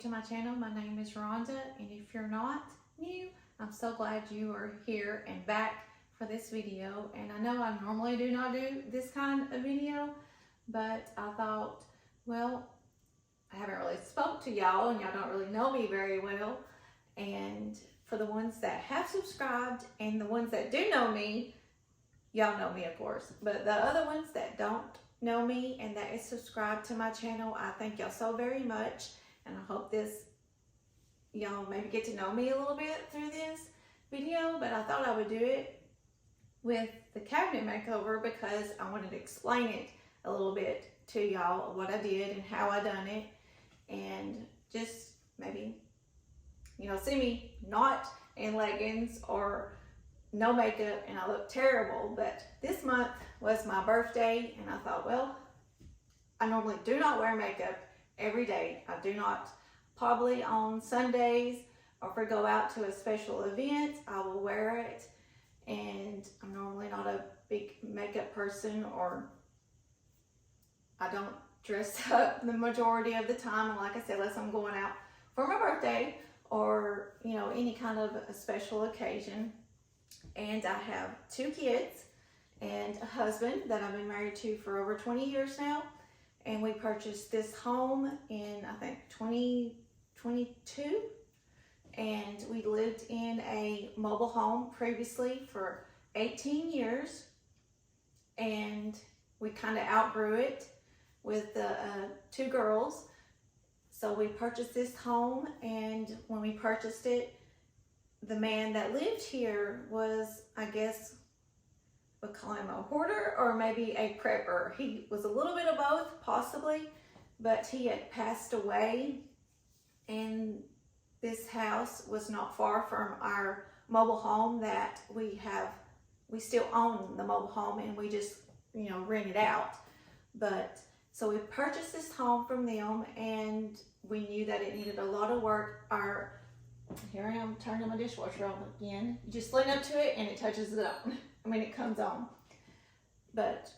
to my channel. My name is Rhonda, and if you're not new, I'm so glad you are here and back for this video. And I know I normally do not do this kind of video, but I thought, well, I haven't really spoke to y'all and y'all don't really know me very well. And for the ones that have subscribed and the ones that do know me, y'all know me, of course. But the other ones that don't know me and that is subscribed to my channel, I thank y'all so very much. And I hope y'all maybe get to know me a little bit through this video. But I thought I would do it with the cabinet makeover because I wanted to explain it a little bit to y'all, what I did and how I done it. And just maybe, see me not in leggings or no makeup and I look terrible. But this month was my birthday and I thought, well, I normally do not wear makeup every day. I do not. Probably on Sundays or if I go out to a special event, I will wear it. And I'm normally not a big makeup person, or I don't dress up the majority of the time. And like I said, unless I'm going out for my birthday or, any kind of a special occasion. And I have 2 kids and a husband that I've been married to for over 20 years now. And we purchased this home in, I think, 2022. And we lived in a mobile home previously for 18 years. And we kind of outgrew it with the 2 girls. So we purchased this home, and when we purchased it, the man that lived here was, I guess, we'll call him a hoarder or maybe a prepper. He was a little bit of both, possibly, but he had passed away. And this house was not far from our mobile home that we have. We still own the mobile home and we just, rent it out. But so we purchased this home from them and we knew that it needed a lot of work. Here I am turning my dishwasher on again. You just lean up to it and it touches it on. It comes on. But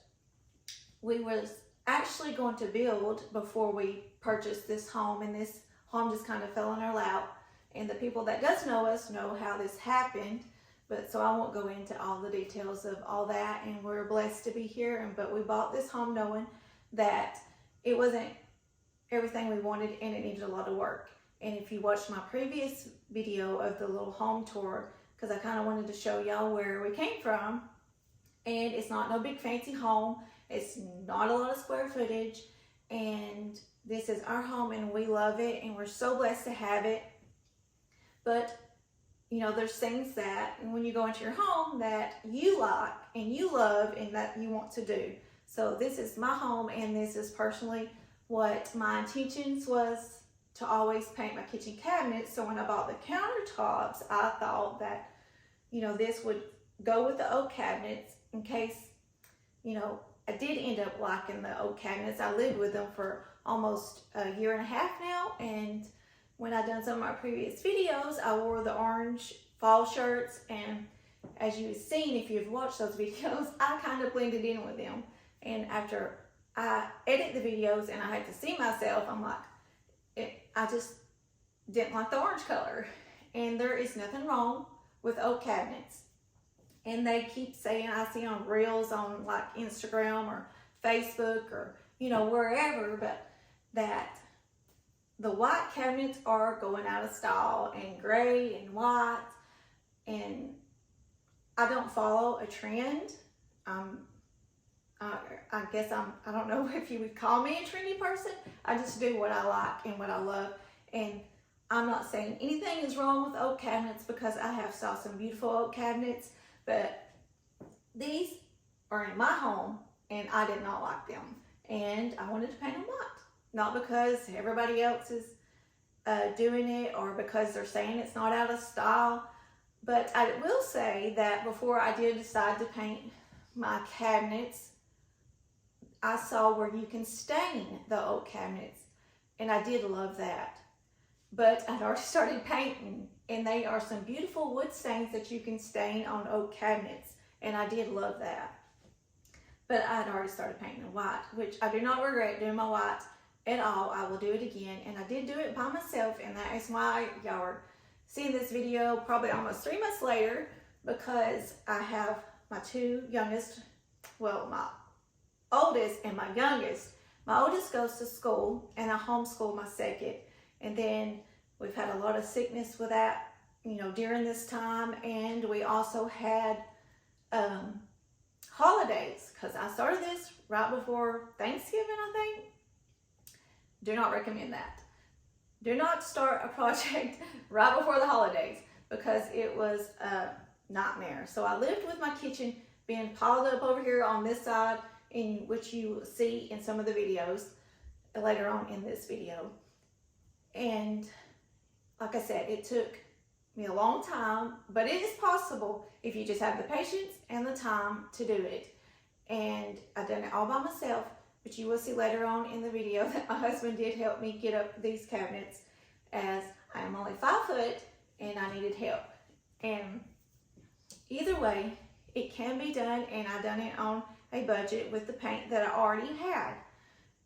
we was actually going to build before we purchased this home, and this home just kind of fell in our lap. And the people that does know us know how this happened. But so I won't go into all the details of all that. And we're blessed to be here. But we bought this home knowing that it wasn't everything we wanted and it needed a lot of work. And if you watched my previous video of the little home tour, because I kind of wanted to show y'all where we came from, and it's not no big fancy home. It's not a lot of square footage, and this is our home and we love it and we're so blessed to have it. But there's things that when you go into your home that you like and you love and that you want to do. So this is my home, and this is personally what my intentions was, to always paint my kitchen cabinets. So when I bought the countertops, I thought that, this would go with the oak cabinets in case, I did end up liking the oak cabinets. I lived with them for almost a year and a half now. And when I done some of my previous videos, I wore the orange fall shirts. And as you've seen, if you've watched those videos, I kind of blended in with them. And after I edit the videos and I had to see myself, I'm like, I just didn't like the orange color. And there is nothing wrong with oak cabinets. And they keep saying, I see on reels on like Instagram or Facebook or, wherever, but that the white cabinets are going out of style, and gray and white. And I don't follow a trend. I guess I don't know if you would call me a trendy person. I just do what I like and what I love. And I'm not saying anything is wrong with oak cabinets, because I have saw some beautiful oak cabinets, but these are in my home and I did not like them. And I wanted to paint them white. Not because everybody else is doing it or because they're saying it's not out of style. But I will say that before I did decide to paint my cabinets, I saw where you can stain the oak cabinets, and I did love that. But I'd already started painting, and they are some beautiful wood stains that you can stain on oak cabinets, and I did love that. But I'd already started painting white, which I do not regret doing my white. at all, I will do it again. And I did do it by myself, and that is why y'all are seeing this video probably almost 3 months later, because I have my two youngest, well, my oldest and my youngest. My oldest goes to school, and I homeschool my second. And then we've had a lot of sickness with that, you know, during this time. And we also had holidays, because I started this right before Thanksgiving, I think. Do not recommend that. Do not start a project right before the holidays, because it was a nightmare. So I lived with my kitchen being piled up over here on this side, in which you see in some of the videos later on in this video. And like I said, it took me a long time, but it is possible if you just have the patience and the time to do it. And I've done it all by myself, but you will see later on in the video that my husband did help me get up these cabinets, as I am only 5 foot and I needed help. And either way, it can be done, and I've done it on a budget with the paint that I already had.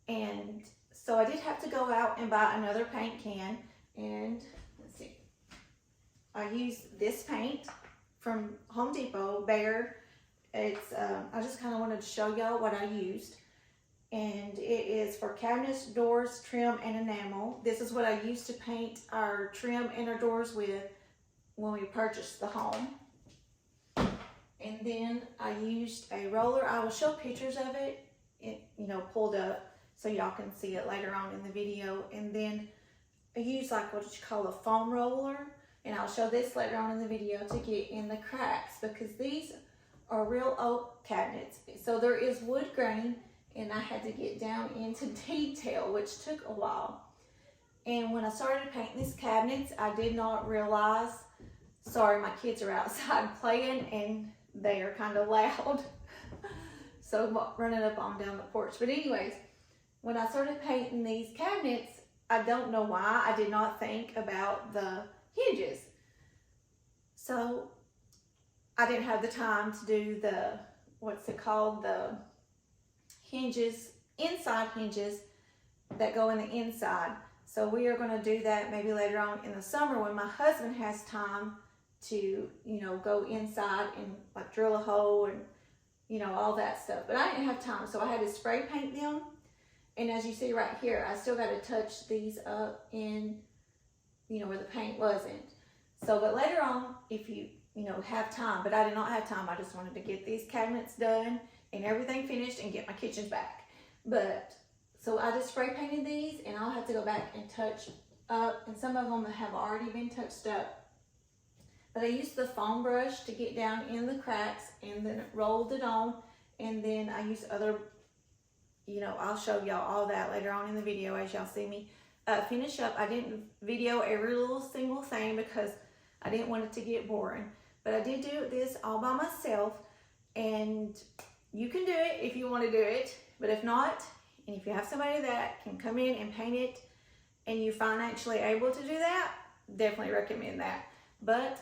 And so I did have to go out and buy another paint can, and let's see, I used this paint from Home Depot, BEHR. It's I just kind of wanted to show y'all what I used, and it is for cabinets, doors, trim, and enamel. This is what I used to paint our trim and our doors with when we purchased the home. And then I used a roller. I will show pictures of it, you know, pulled up, so y'all can see it later on in the video. And then I used like what you call a foam roller, and I'll show this later on in the video, to get in the cracks, because these are real oak cabinets. So there is wood grain, and I had to get down into detail, which took a while. And when I started painting these cabinets, I did not realize, sorry, my kids are outside playing and they are kind of loud. So running up on down the porch. But anyways, when I started painting these cabinets, I don't know why I did not think about the hinges. So I didn't have the time to do the, what's it called, the hinges, inside hinges that go in the inside. So we are going to do that maybe later on in the summer, when my husband has time to, you know, go inside and like drill a hole and, you know, all that stuff. But I didn't have time, so I had to spray paint them. And as you see right here, I still got to touch these up in, you know, where the paint wasn't. So, but later on, if you know, have time, but I did not have time. I just wanted to get these cabinets done and everything finished and get my kitchens back. But, so I just spray painted these, and I'll have to go back and touch up, and some of them have already been touched up. But I used the foam brush to get down in the cracks, and then rolled it on, and then I used other, you know, I'll show y'all all that later on in the video as y'all see me finish up. I didn't video every little single thing because I didn't want it to get boring. But I did do this all by myself, and you can do it if you want to do it. But if not, and if you have somebody that can come in and paint it, and you're financially able to do that, definitely recommend that. But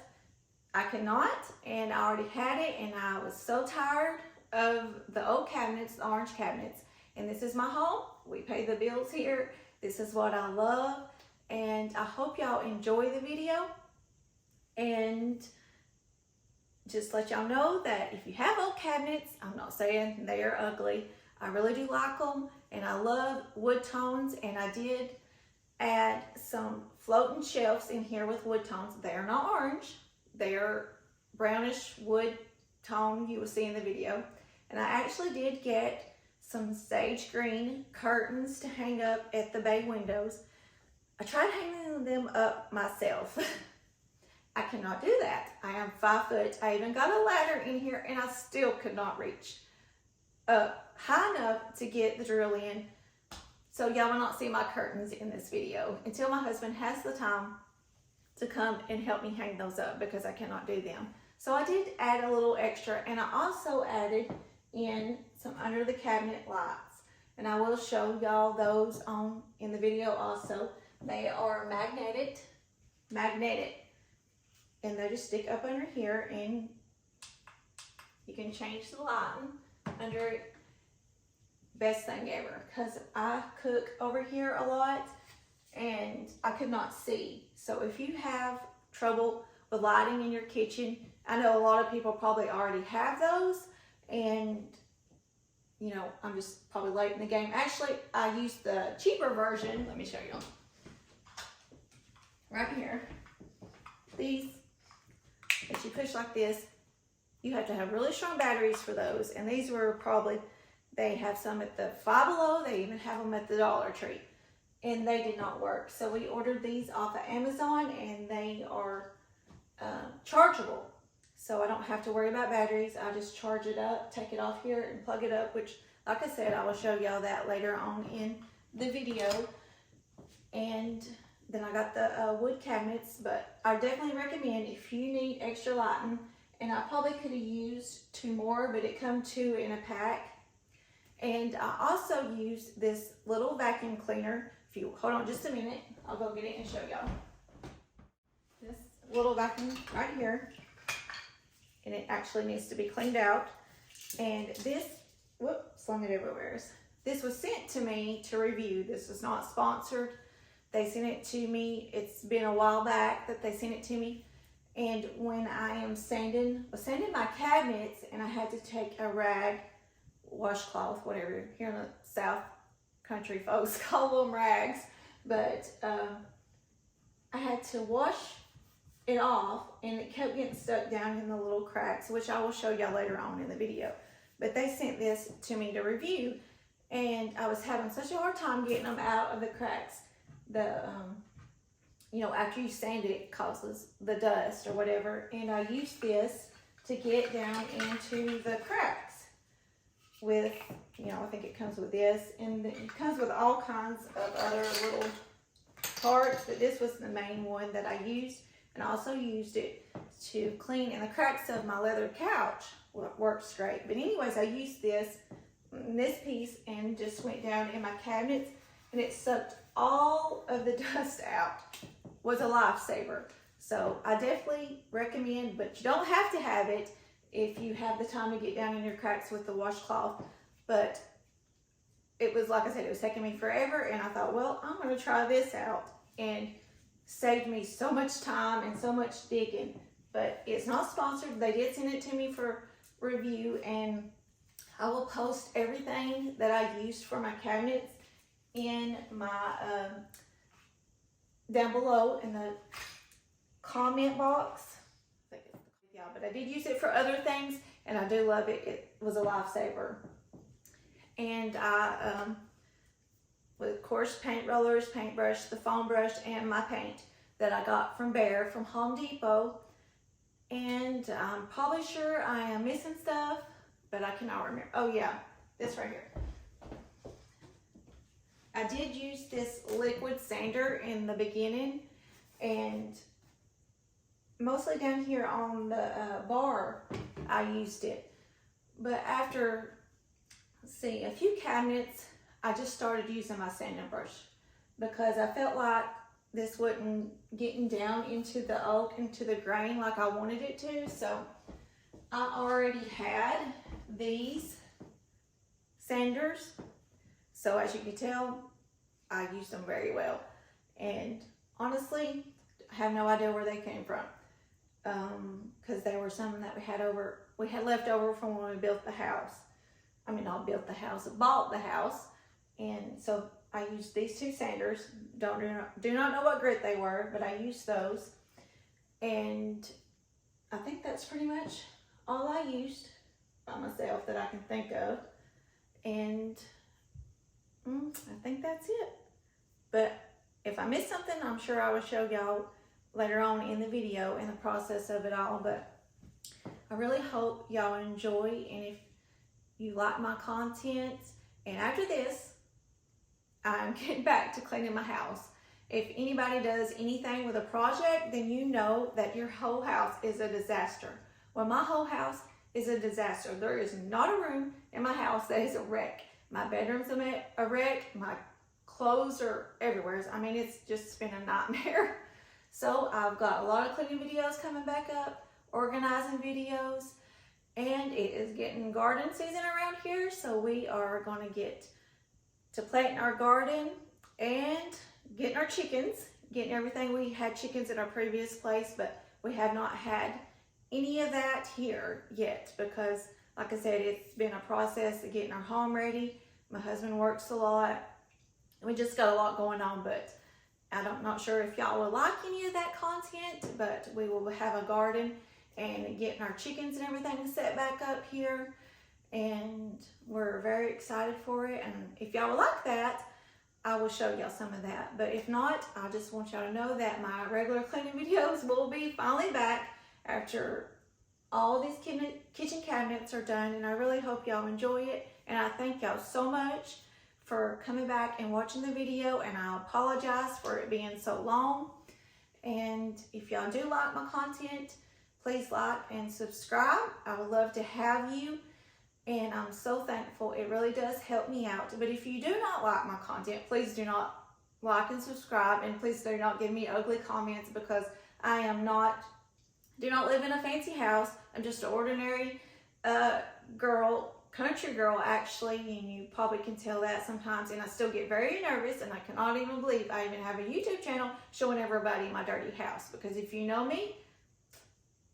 I cannot, and I already had it, and I was so tired of the old cabinets, the orange cabinets. And this is my home. We pay the bills here. This is what I love, and I hope y'all enjoy the video. And just let y'all know that if you have old cabinets, I'm not saying they are ugly. I really do like them, and I love wood tones, and I did add some floating shelves in here with wood tones. They are not orange. They are brownish wood tone you will see in the video. And I actually did get some sage green curtains to hang up at the bay windows. I tried hanging them up myself. I cannot do that. I am 5 foot. I even got a ladder in here, and I still could not reach up high enough to get the drill in. So y'all will not see my curtains in this video until my husband has the time to come and help me hang those up, because I cannot do them. So I did add a little extra, and I also added in some under the cabinet lights, and I will show y'all those on in the video also. They are magnetic, and they just stick up under here, and you can change the lighting under it. best thing ever, because I cook over here a lot and I could not see. So if you have trouble with lighting in your kitchen, I know a lot of people probably already have those, and you know, I'm just probably late in the game. Actually, I used the cheaper version. Let me show you. Right here. These, if you push like this, you have to have really strong batteries for those. And these were probably, they have some at the Five Below. They even have them at the Dollar Tree. And they did not work. So we ordered these off of Amazon, and they are chargeable. So I don't have to worry about batteries. I just charge it up, take it off here, and plug it up, which, like I said, I will show y'all that later on in the video. And then I got the wood cabinets, but I definitely recommend if you need extra lighting, and I probably could have used 2 more, but it come 2 in a pack. And I also used this little vacuum cleaner. If you hold on just a minute, I'll go get it and show y'all. This little vacuum right here, and it actually needs to be cleaned out. And this, whoop, slung it everywhere. This was sent to me to review. This was not sponsored. They sent it to me. It's been a while back that they sent it to me. And when I am sanding my cabinets, and I had to take a rag, washcloth, whatever, here in the South country folks call them rags, but I had to wash it off, and it kept getting stuck down in the little cracks, which I will show y'all later on in the video. But they sent this to me to review, and I was having such a hard time getting them out of the cracks. You know, after you sand it, it causes the dust or whatever, and I used this to get down into the cracks with, you know, I think it comes with this, and it comes with all kinds of other little parts, but this was the main one that I used. And I also used it to clean in the cracks of my leather couch. Well, it works great. But anyways, I used this piece and just went down in my cabinets, and it sucked all of the dust out. Was a lifesaver. So I definitely recommend, but you don't have to have it if you have the time to get down in your cracks with the washcloth. But it was, like I said, it was taking me forever, and I thought, well, I'm going to try this out. And saved me so much time and so much digging. But it's not sponsored. They did send it to me for review, and I will post everything that I used for my cabinets in my down below in the comment box. Yeah, but I did use it for other things, and I do love it. It was a lifesaver. And I with, of course, paint rollers, paintbrush, the foam brush, and my paint that I got from BEHR from Home Depot. And I'm probably sure I am missing stuff, but I cannot remember. Oh yeah, this right here. I did use this liquid sander in the beginning, and mostly down here on the bar I used it. But after, let's see, a few cabinets, I just started using my sanding brush because I felt like this wasn't getting down into the oak, into the grain like I wanted it to. So I already had these sanders. So as you can tell, I used them very well. And honestly, I have no idea where they came from. Because they were something that we had left over from when we built the house. I mean, not built the house, bought the house. And so I used these 2 sanders. Do not know what grit they were, but I used those. And I think that's pretty much all I used by myself that I can think of. And I think that's it. But if I missed something, I'm sure I will show y'all later on in the video in the process of it all. But I really hope y'all enjoy, and if you like my content, and after this, I'm getting back to cleaning my house. If anybody does anything with a project, then you know that your whole house is a disaster. Well, my whole house is a disaster. There is not a room in my house that is a wreck. My bedroom's a wreck. My clothes are everywhere. I mean, it's just been a nightmare. So I've got a lot of cleaning videos coming back up, organizing videos, and it is getting garden season around here, so we are going to get to planting our garden and getting our chickens, getting everything. We had chickens at our previous place, but we have not had any of that here yet because, like I said, it's been a process of getting our home ready. My husband works a lot. We just got a lot going on, but I'm not sure if y'all will like any of that content, but we will have a garden and getting our chickens and everything set back up here. And we're very excited for it. And if y'all will like that, I will show y'all some of that. But if not, I just want y'all to know that my regular cleaning videos will be finally back after all these kitchen cabinets are done. And I really hope y'all enjoy it. And I thank y'all so much for coming back and watching the video. And I apologize for it being so long. And if y'all do like my content, please like and subscribe. I would love to have you. And I'm so thankful. It really does help me out. But if you do not like my content, please do not like and subscribe. And please do not give me ugly comments because I do not live in a fancy house. I'm just an ordinary girl, country girl actually. And you probably can tell that sometimes. And I still get very nervous. And I cannot even believe I even have a YouTube channel showing everybody my dirty house. Because if you know me,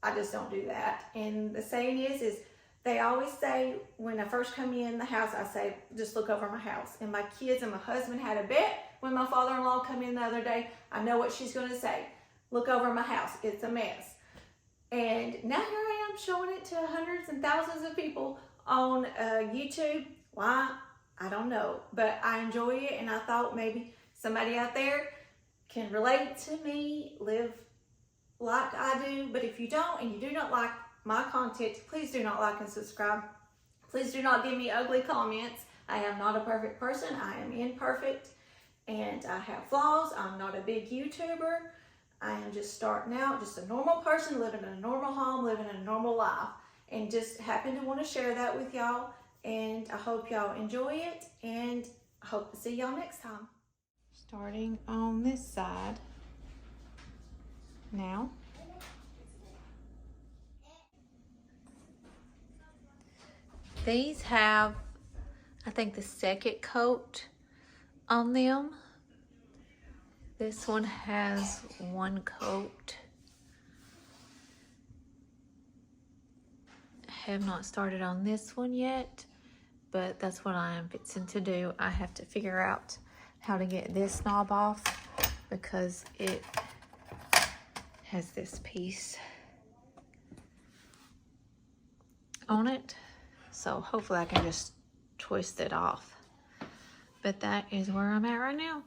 I just don't do that. And the saying is they always say, when I first come in the house, I say, just look over my house. And my kids and my husband had a bet when my father-in-law come in the other day. I know what she's going to say. Look over my house. It's a mess. And now here I am showing it to hundreds and thousands of people on YouTube. Why? I don't know. But I enjoy it. And I thought maybe somebody out there can relate to me, live like I do. But if you don't and you do not like my content, please do not like and subscribe. Please do not give me ugly comments. I am not a perfect person. I am imperfect and I have flaws. I'm not a big YouTuber. I am just starting out, just a normal person living in a normal home, living a normal life, and just happen to want to share that with y'all. And I hope y'all enjoy it, and I hope to see y'all next time. Starting on this side now. These have, I think, the second coat on them. This one has one coat. I have not started on this one yet, but that's what I am fixing to do. I have to figure out how to get this knob off because it has this piece on it. So hopefully I can just twist it off. But that is where I'm at right now.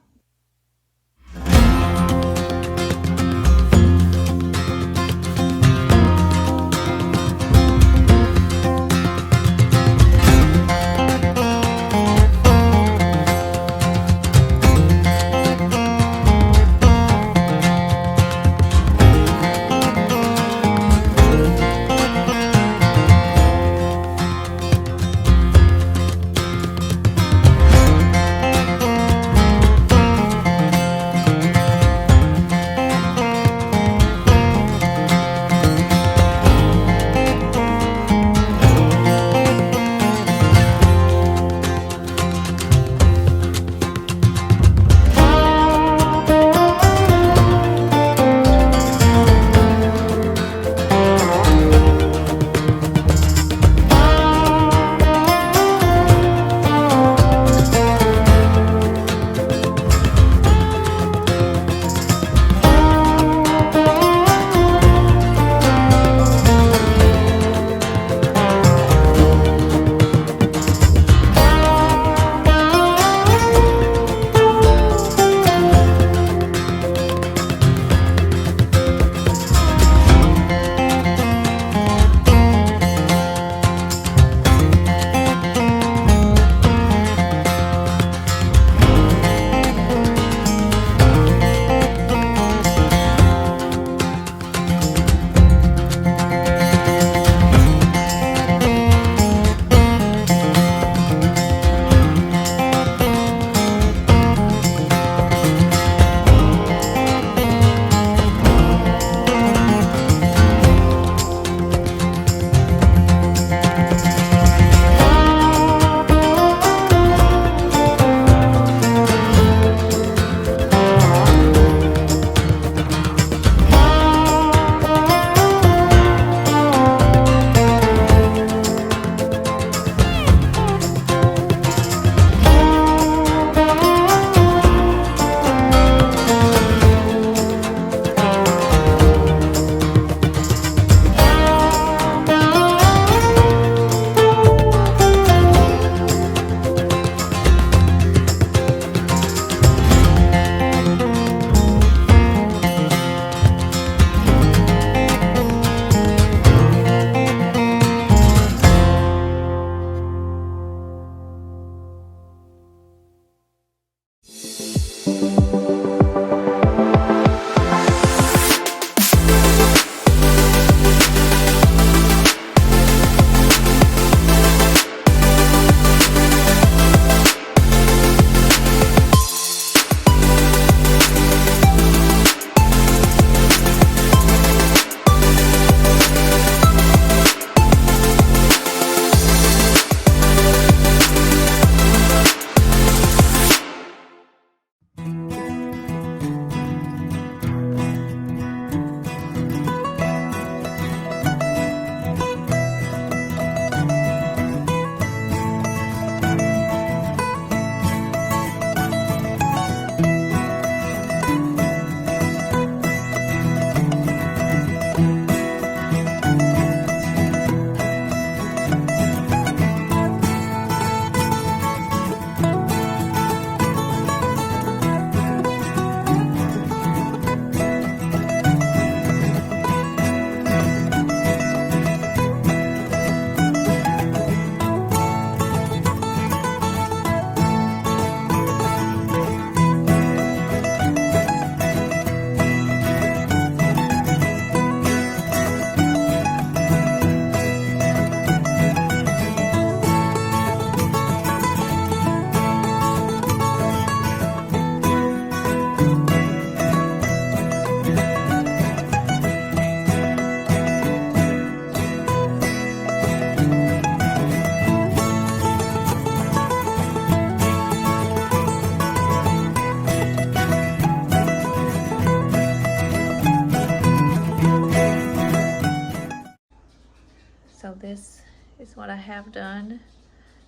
what I have done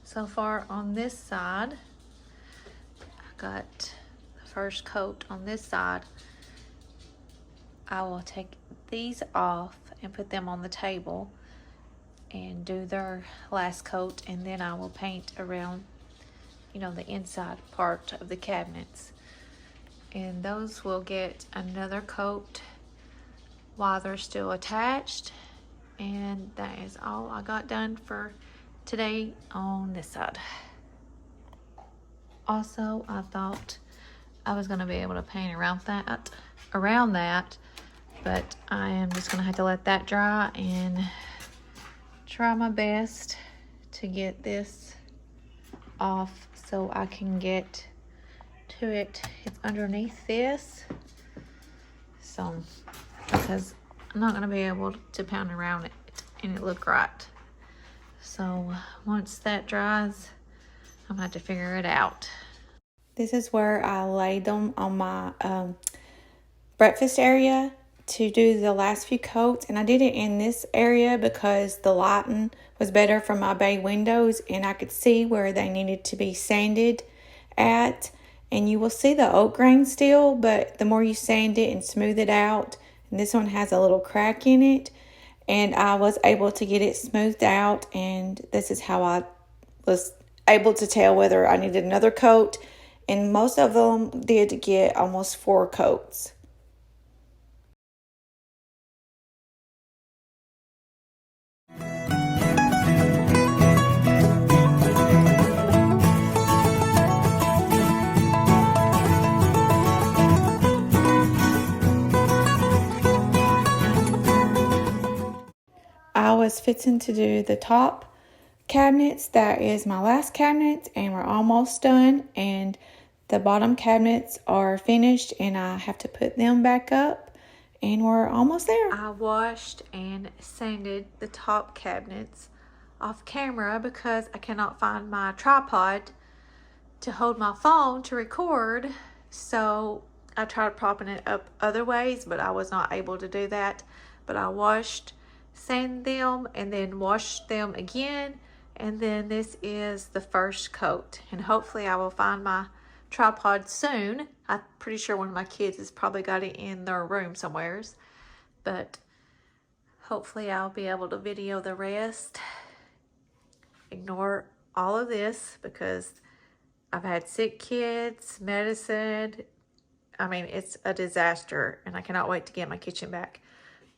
so far on this side. I got the first coat on this side. I will take these off and put them on the table and do their last coat, and then I will paint around, you know, the inside part of the cabinets. And those will get another coat while they're still attached. And that is all I got done for today on this side. Also, I thought I was gonna be able to paint around that, but I am just gonna have to let that dry and try my best to get this off so I can get to it. It's underneath this, so because I'm not gonna be able to pound around it and it look right. So once that dries, I'm gonna have to figure it out. This is where I laid them on my breakfast area to do the last few coats, and I did it in this area because the lighting was better from my bay windows and I could see where they needed to be sanded at. And you will see the oak grain still, but the more you sand it and smooth it out, and this one has a little crack in it, and I was able to get it smoothed out, and this is how I was able to tell whether I needed another coat, and most of them did get almost 4 coats. I was fixing to do the top cabinets. That is my last cabinet, and we're almost done, and the bottom cabinets are finished and I have to put them back up, and we're almost there. I washed and sanded the top cabinets off camera because I cannot find my tripod to hold my phone to record, so I tried propping it up other ways, but I was not able to do that. But I washed, sand them, and then wash them again, and then this is the first coat, and hopefully I will find my tripod soon. I'm pretty sure one of my kids has probably got it in their room somewheres, but hopefully I'll be able to video the rest. Ignore all of this because I've had sick kids, medicine. I mean, it's a disaster, and I cannot wait to get my kitchen back.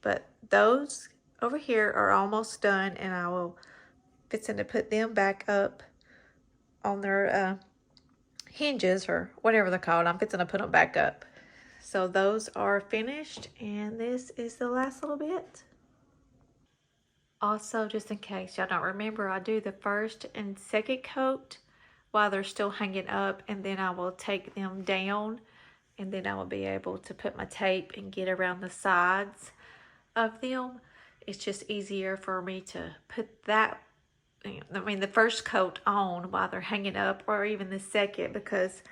But those over here are almost done, and I will fixing to put them back up on their hinges or whatever they're called. I'm fixing to put them back up. So those are finished, and this is the last little bit. Also, just in case y'all don't remember, I do the first and second coat while they're still hanging up, and then I will take them down, and then I will be able to put my tape and get around the sides of them. It's just easier for me to put that, I mean, the first coat on while they're hanging up, or even the second, because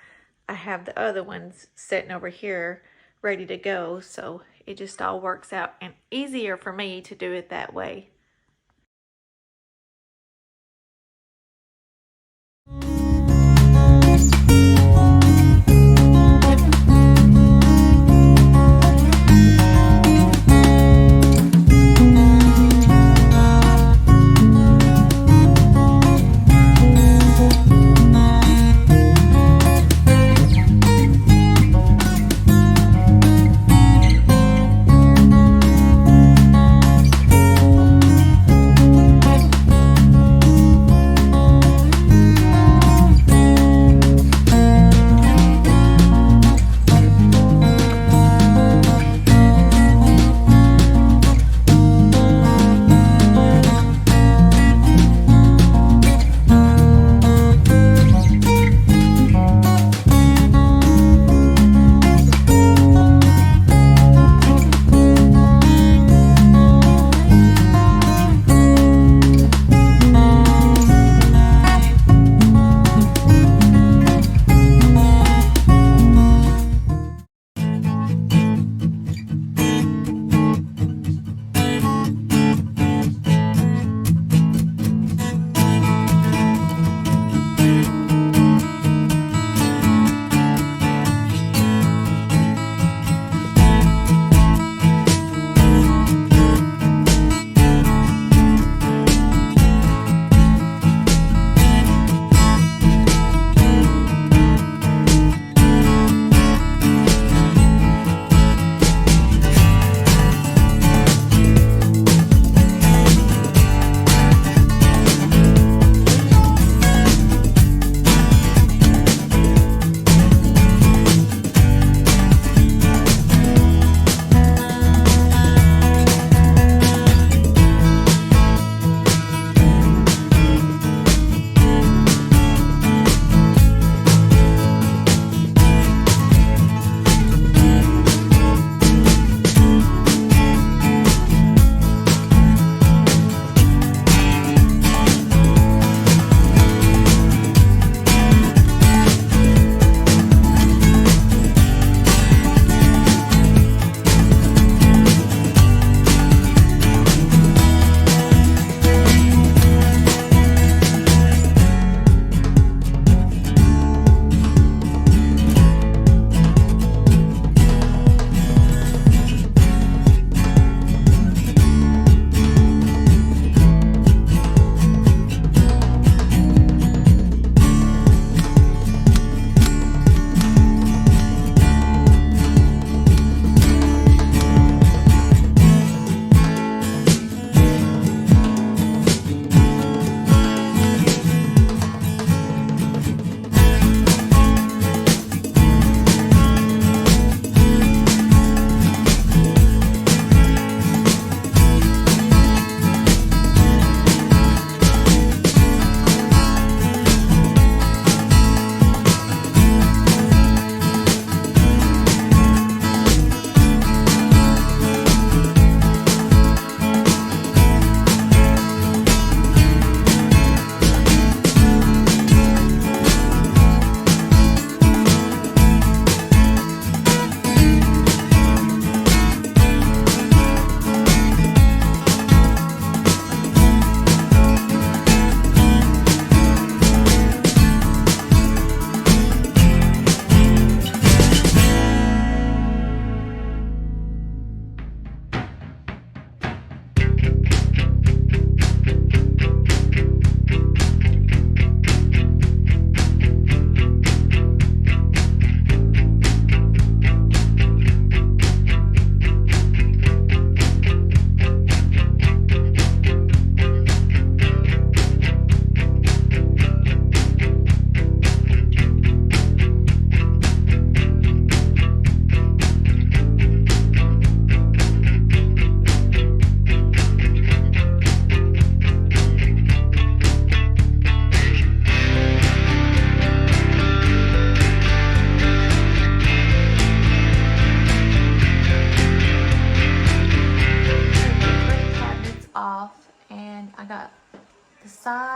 I have the other ones sitting over here ready to go. So it just all works out and easier for me to do it that way.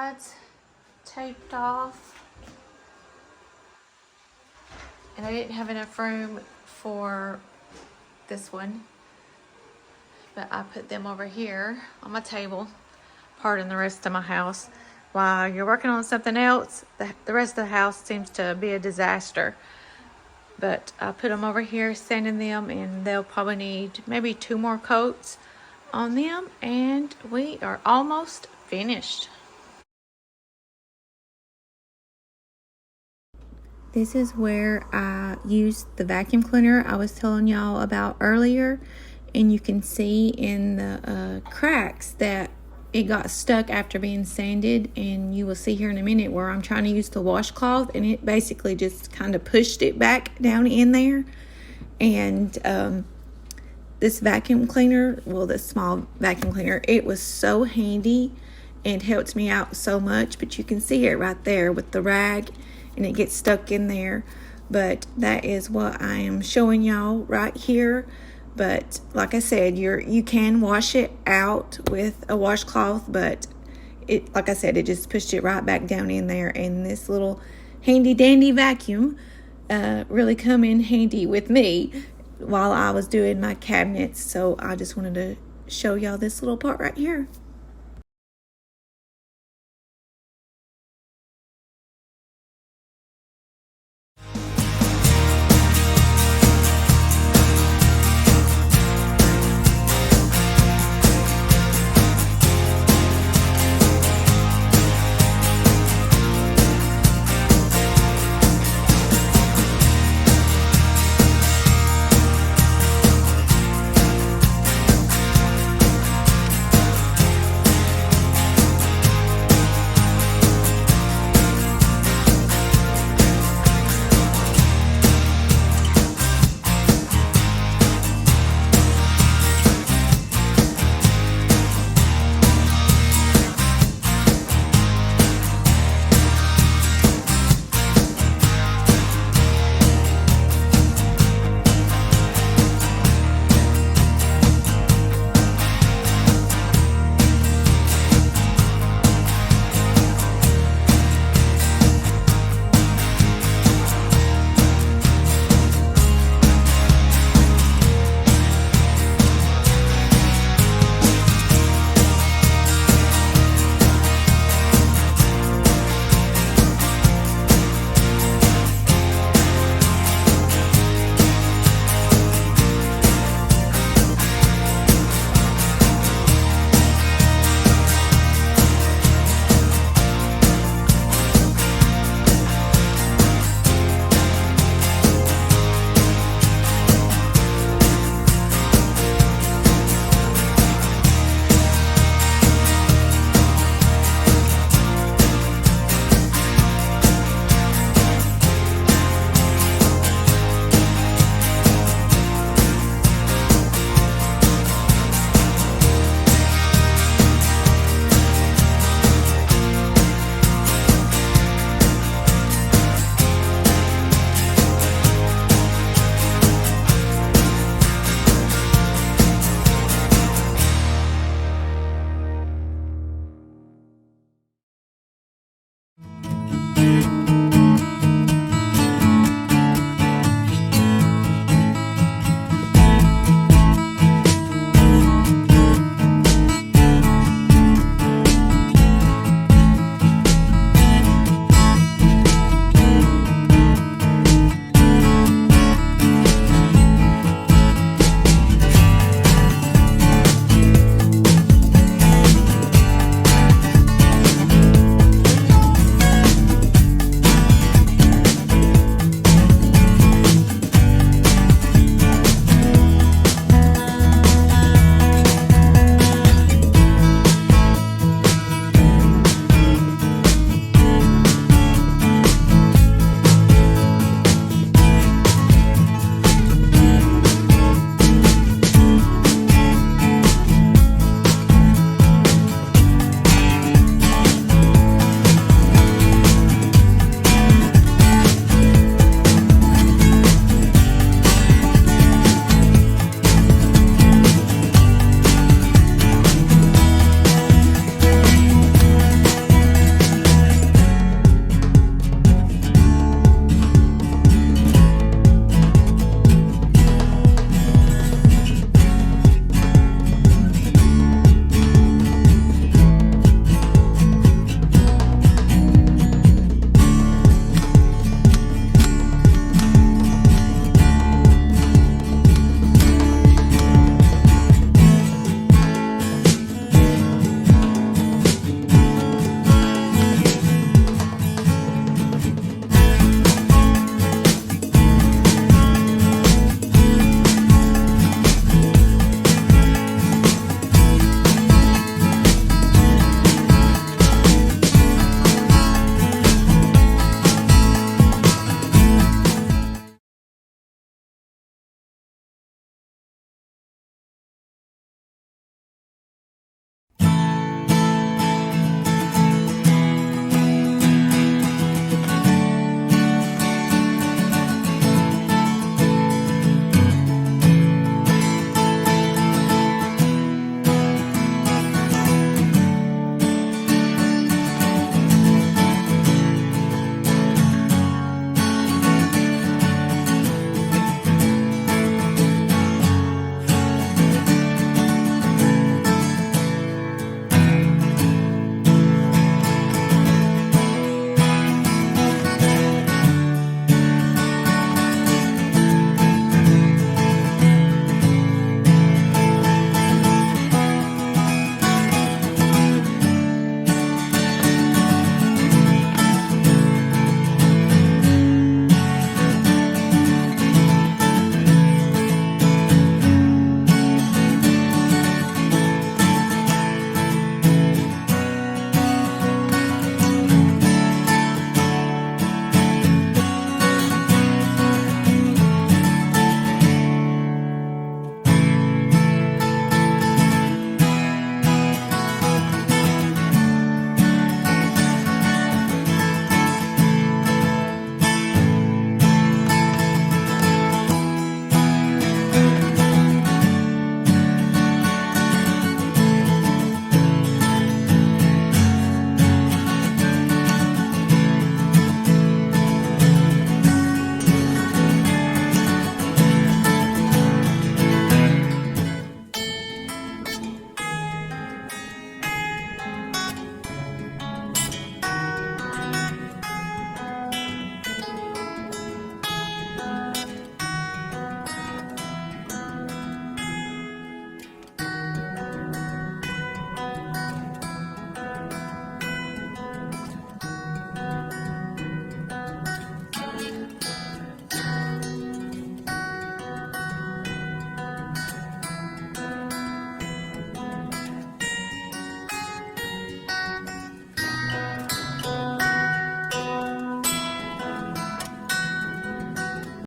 sides taped off. And I didn't have enough room for this one, but I put them over here on my table, parting the rest of my house. While you're working on something else, the rest of the house seems to be a disaster. But I put them over here, sanding them, and they'll probably need maybe 2 more coats on them, and we are almost finished. This is where I used the vacuum cleaner I was telling y'all about earlier, and you can see in the cracks that it got stuck after being sanded, and you will see here in a minute where I'm trying to use the washcloth and it basically just kind of pushed it back down in there. And this vacuum cleaner, well, this small vacuum cleaner, it was so handy and helped me out so much, but you can see it right there with the rag and it gets stuck in there. But that is what I am showing y'all right here. But like I said, you can wash it out with a washcloth, but it, like I said, it just pushed it right back down in there. And this little handy dandy vacuum really come in handy with me while I was doing my cabinets. So I just wanted to show y'all this little part right here.